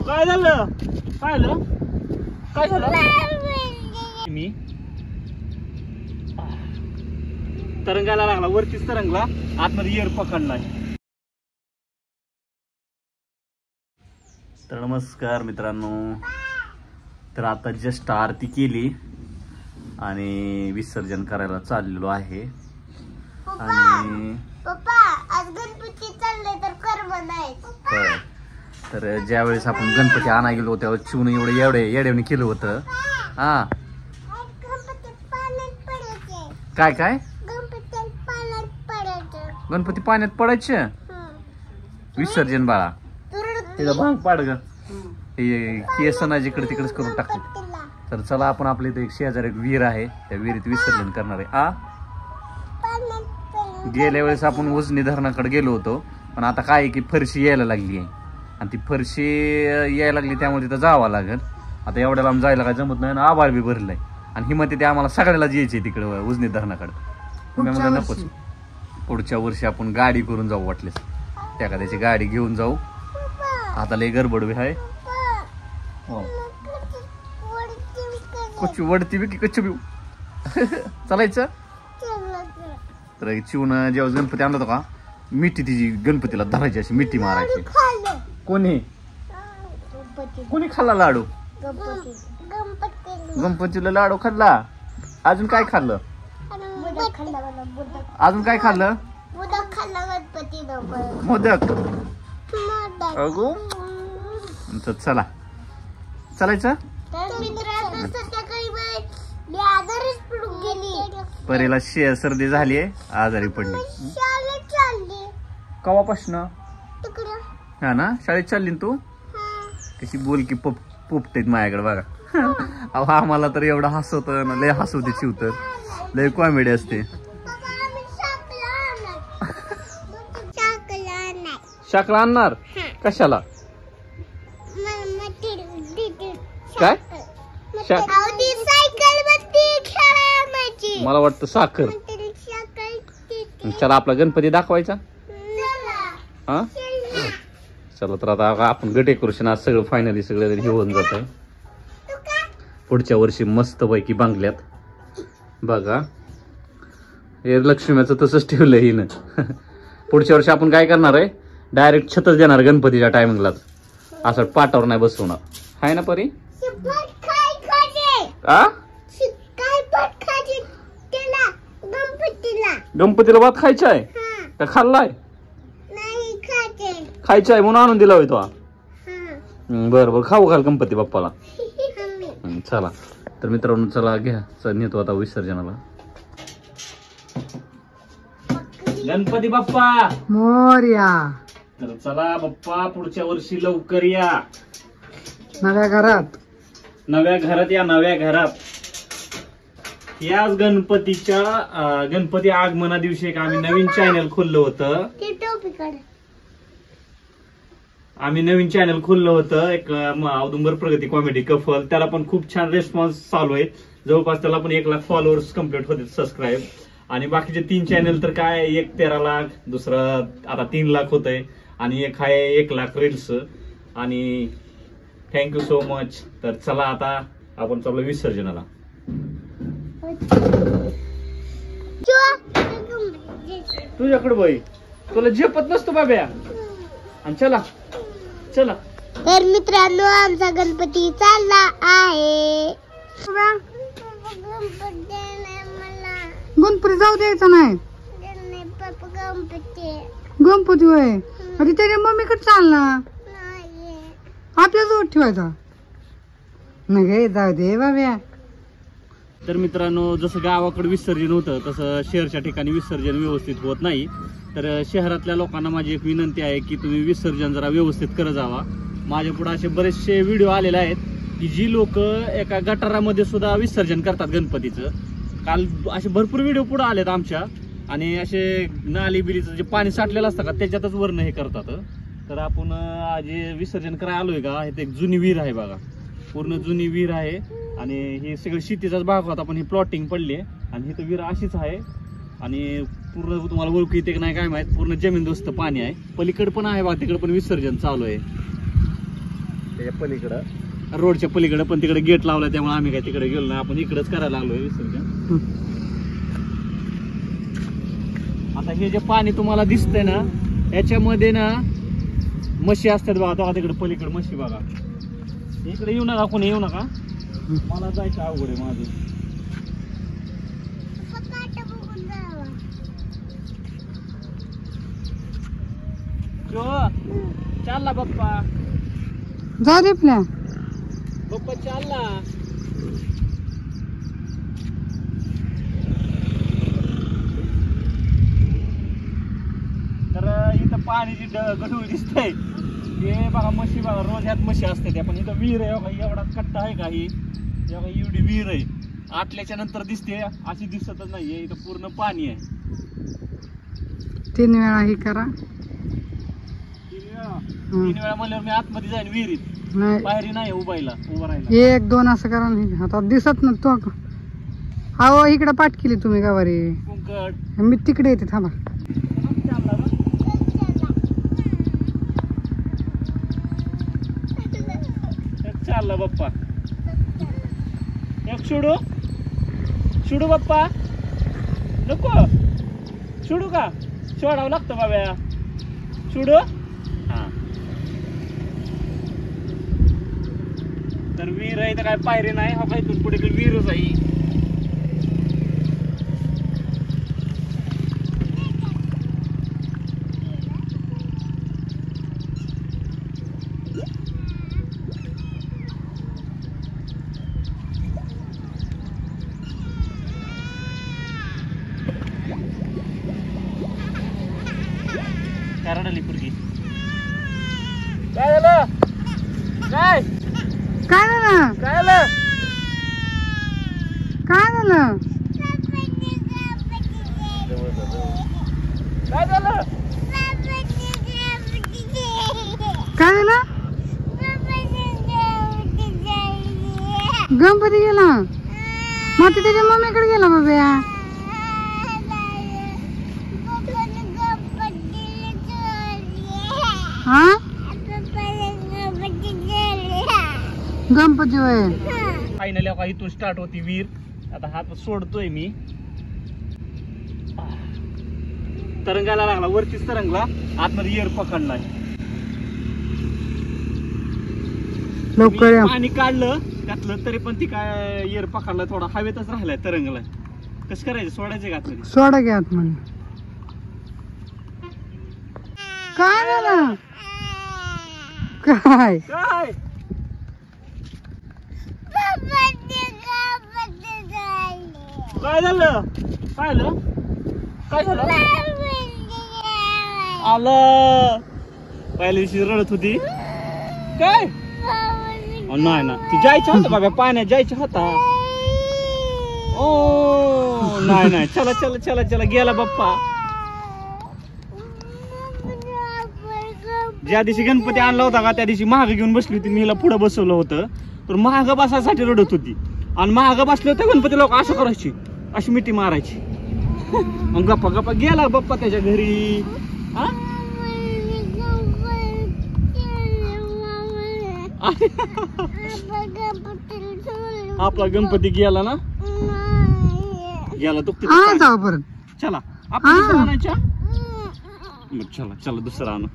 काय झालं काय झालं काय झालं मी तरंगायला लागला वरतीच तरंगला आतमध्ये एअर पकडलाय. तर नमस्कार मित्रांनो, तर आता जस्ट आरती केली आणि विसर्जन करायला चाललेलो आहे. आणि पप्पा आज गणपती चालले तर कर्म नाही. तर ज्यावेळेस आपण गणपती आणायला गेलो त्यावेळेस चिवून येड्याने केलं होतं. हा काय काय गणपती पाण्यात पडायचे विसर्जन बाळा तिला भांग पाड ग केस ना जिकडे तिकडेच करून टाकले. तर चला आपण आपल्या इथे एक शेजारी एक विहीर आहे त्या विहिरीत विसर्जन करणार आहे. गेल्या वेळेस आपण उजनी धरणाकडे गेलो होतो पण आता काय की फरशी यायला लागली आहे आणि ती फरशी यायला लागली त्यामुळे तिथं जावं लागेल. आता एवढ्या लांब जायला काय जमत नाही ना आभाळ बी भरलंय आणि हिमती ते आम्हाला सगळ्याला यायचे तिकडे उजनी धरणाकडे. तुम्ही मला नकोच पुढच्या वर्षी आपण गाडी करून जाऊ वाटलेस त्या एखाद्याची गाडी घेऊन जाऊ. आता लय गडबड बी आहे. कच्ची वडती बी की कच्ची बी चालायचं. तर चिवून जेव्हा गणपती आणला होता का मिठी तिची गणपतीला धरायची अशी मिठी मारायची. कोणी कोणी खाल्ला लाडू गणपतीला लाडू खाल्ला. अजून काय खाल्लं अजून काय खाल्लं मोदक. अगो चला चालायचं. परीला सर्दी झाली आहे आजारी पडली कवापासनं. हा ना शाळेत चालली तू कशी बोल की पोपटेत माझ्याकडे बघा. अहो आम्हाला तर एवढं हसवत ना लय हसवते चिवतर लय कॉमेडी असते. शाकला आणणार कशाला काय मला वाटतं साखर. चला आपला गणपती दाखवायचा. हा चला तर आता आपण डेकोरेशन आज सगळं फायनली सगळं हे होऊन जात आहे. पुढच्या वर्षी मस्त पैकी बांगल्यात बघा हे लक्ष्मीचं तसंच ठेवलं हिनं. पुढच्या वर्षी आपण काय करणार आहे डायरेक्ट छतच देणार गणपतीच्या टायमिंगलाच असं पाटावर नाही बसवणार आहे ना परी. गणपतीला भात खायचा आहे का खाल्लाय खायचा आहे म्हणून आणून दिला होय तो. बरं बरं खाऊ घाल गणपती बाप्पाला. चला तर मित्रांनो चला घ्या नेतो आता विसर्जनाला. गणपती बाप्पा मोरया. तर चला बाप्पा पुढच्या वर्षी लवकर या नव्या घरात या नव्या घरात. याच गणपती आगमना दिवशी एक आम्ही नवीन चॅनल खोललं होतं. एक औदुंबर प्रगती कॉमेडी कफल. त्याला पण खूप छान रिस्पॉन्स चालू आहे. जवळपास त्याला पण 1 लाख फॉलोअर्स कम्प्लीट होते सबस्क्राईब. आणि बाकीचे 3 चॅनल तर काय एक 13 लाख दुसरं आता 3 लाख होत आहे आणि एक आहे 1 लाख रील्स. आणि थँक्यू सो मच. तर चला आता आपण चालू विसर्जनाला. तुझ्याकडे बाई तुला झेपत नसतो बाब्या. आणि चला चला तर मित्रांनो आमचा गणपती चालला आहे. गणपती जाऊ द्यायचा नाही. गणपती होय अरे त्याच्या मम्मीकडे चालला आपल्या जवळ ठेवायचा नाही जाऊ दे बाब्या. तर मित्रांनो जसं गावाकडे विसर्जन होतं तसं शहरच्या ठिकाणी विसर्जन व्यवस्थित होत नाही. तर शहरातल्या लोकांना माझी एक विनंती आहे की तुम्ही विसर्जन जरा व्यवस्थित करत जावा. माझ्या पुढे असे बरेचसे व्हिडिओ आलेले आहेत की जी लोक एका गटारामध्ये सुद्धा विसर्जन करतात गणपतीचं. काल असे भरपूर व्हिडिओ पुढे आलेत आमच्या. आणि असे नाली बिलीचं जे पाणी साठलेलं असतं का त्याच्यातच वर्ण हे करतात. तर आपण जे विसर्जन करायला आलोय का हे एक जुनी विहीर आहे बघा. पूर्ण जुनी विहीर आहे आणि हे सगळं शेतीचाच भाग होता पण ही प्लॉटिंग पडली आणि ही तर विहीर अशीच आहे आणि पूर्ण तुम्हाला ओळखू येते की नाही काय माहित, पूर्ण जमीनदोस्त पाणी आहे. पलीकडे पण आहे बा, तिकडे पण विसर्जन चालू आहे त्याच्या पलीकडं, रोडच्या पलीकडे. पण तिकडे गेट लावलाय त्यामुळे आम्ही काय तिकडे गेलो नाही, आपण इकडेच करायला लागलोय विसर्जन. आता हे जे पाणी तुम्हाला दिसतंय ना, याच्यामध्ये ना म्हशी असतात बघा. तो तिकडे पलीकडे म्हशी बघा. इकडे येऊ नका, कोणी येऊ नका, मला जायचं अवघड आहे माझं. चालला बाप्पा, जाऊ दे प्लॅन. बाप्पा चालला. तर इथं पाण्याची गढूळ दिसतंय. हे बघा म्हशी बघा, रोज ह्यात म्हशी असते त्या. पण इथं विहीर आहे बघा, एवढा कट्टा आहे काही, बघा एवढी विहीर आहे. आटल्याच्या नंतर दिसते, अशी दिसतच नाहीये. इथं पूर्ण पाणी आहे. 3 वेळा हे करा. 3 वेळा म्हणल्यावर मी आतमध्ये जाईन विहिरीत. नाही, पायरी नाही उभं राहायला. 1 2 असं करा ना. आता दिसत ना तो. अहो इकडे पाठ केली तुम्ही गावारी. कुंकड मी तिकडे येते, थांबा. चालला ना. चालला बाप्पा. एक सोडू सोडू बाप्पा, नको सोडू का, सोडावं लागतं बाब्या. सोडू. हा, तर विहीर आहे तर काय पायरी नाही. हा काय इथून पुढे विहीरच आहे. रडाली पुरगी. काय झालं, काय काय झालं, काय झालं, काय झालं, काय झालं, काय झालं? गणपती गेला. मग ते त्याच्या मम्मीकडे गेला बाबा. हा, गणपती होय. फायनली आता इथून स्टार्ट होती विहीर. आता हात सोडतोय मी. तरंगायला लागला, वरतीच तरंगला, आतमध्ये एअर पकडलाय. लवकर या. पाणी काढलं घातलं तरी पण ती काय एअर पकडला, थोडा हवेतच राहिलाय, तरंगलाय. कसं करायचं, सोडायचं का आतमध्ये? सोडा घ्या आतमध्ये. काय झालं, काय काय काय झालं, काय झालं, काय झालं, आलं. पहिल्या दिवशी रडत होती काय? नाही ना, ती जायचं होतं बाबा, पाण्यात जायचं होता. ओ नाही नाही, चला चला चला चला, गेला बाप्पा. ज्या दिवशी गणपती आणला होता का त्या दिवशी महाग घेऊन बसली होती. मी हिला पुढे बसवलं होतं, तर महाग बसायसाठी रडत होती. आणि महाग बसले होते गणपती लोक असं करायची, अशी मिठी मारायची. मग गप्पा गप्पा गेला बाप्पा त्याच्या घरी. हा? आपला गणपती गेला ना, गेला तो. जाऊ परत. चला आपण दुसरा आणायच्या. चला चला दुसरा आणा.